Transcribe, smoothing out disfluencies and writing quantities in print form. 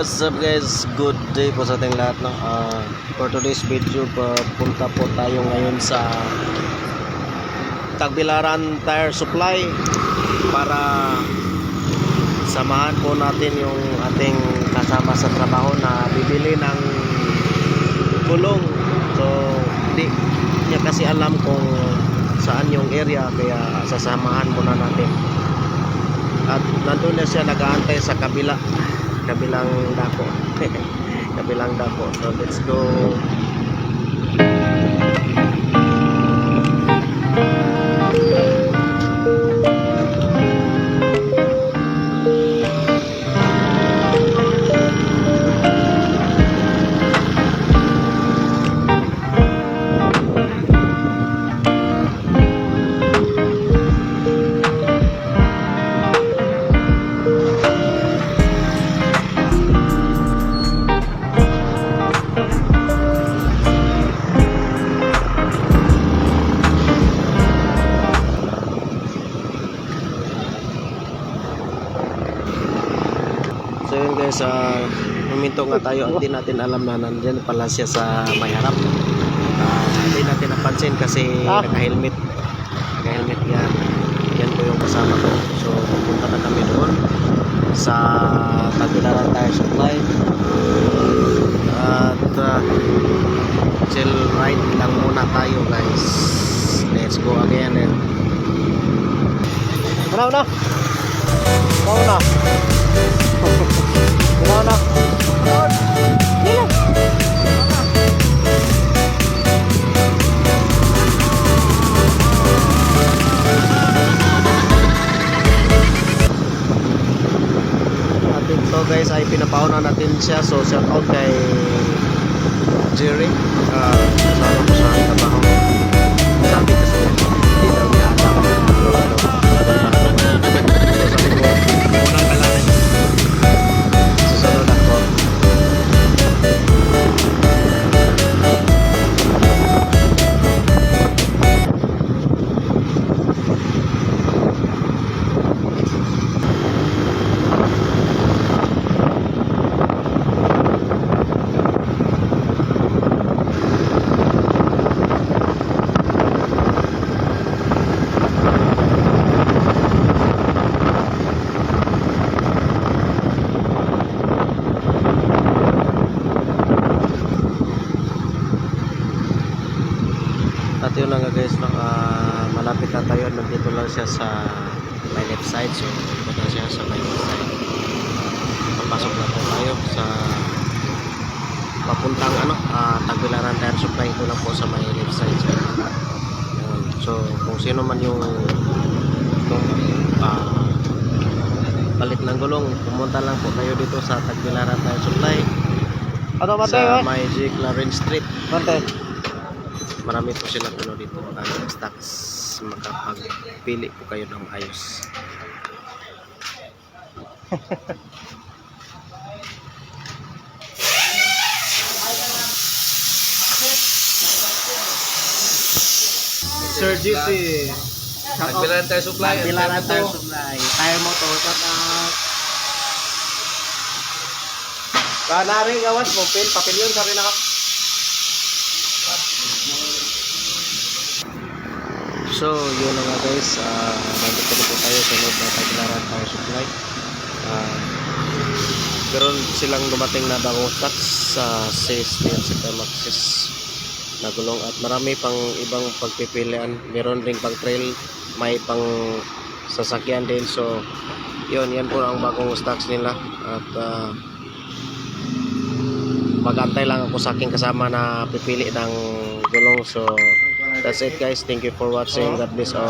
what's up guys? Good day po sa ating lahat, no? For today's video, punta po tayo ngayon sa Tagbilaran Tire Supply para samahan po natin yung ating kasama sa trabaho na bibili ng gulong. So hindi niya kasi alam kung saan yung area, kaya sasamahan muna natin. At nandun na siya nag-aantay sa kabilang dako. Kabilang dako. So let's go. So yun guys, huminto nga tayo. Hindi natin alam na nandyan pala siya sa may harap. Hindi natin napansin kasi naka-helmet. Naka-helmet yan. Yan po yung kasama ko. So pupunta na kami doon sa Tagbilaran Tire Supply. At chill ride lang muna tayo guys. Let's go again. Una. At ito guys ay pinapauna natin siya. So shout out kay Jerry. Kasama ko sa trabaho. Sabi kasi hindi daw niya alam. Unang kalanan. Susunod ako. At yun lang guys, malapit na tayo. Nandito lang siya sa my left side. So dito na siya sa my left side. Papasok na po tayo sa papuntang Tagbilaran Tire Supply. Ito lang po sa my left side. So kung sino man yung palit ng gulong, pumunta lang po kayo dito sa Tagbilaran Tire Supply sa may J. Clarence Street. Marami po sila puno dito ang stocks, makapagpili po kayo ng ayos. Sir GC, Tagbilaran Tire Supply. Tagbilaran Tire Supply, Tire Motor, Kanari gawas mo, papel yun, sabi na ka. So yun na nga guys, nandito na po tayo sa loob ng Tagbilaran Tire Supply. Meron silang dumating na bagong stocks sa CST at sa Maxis na gulong, at marami pang ibang pagpipilian. Meron ring pang trail, may pang sasakyan din. So yan po ang bagong stocks nila. At mag-antay lang ako sa aking kasama na pipili ng gulong. So that's it guys, thank you for watching. God bless all.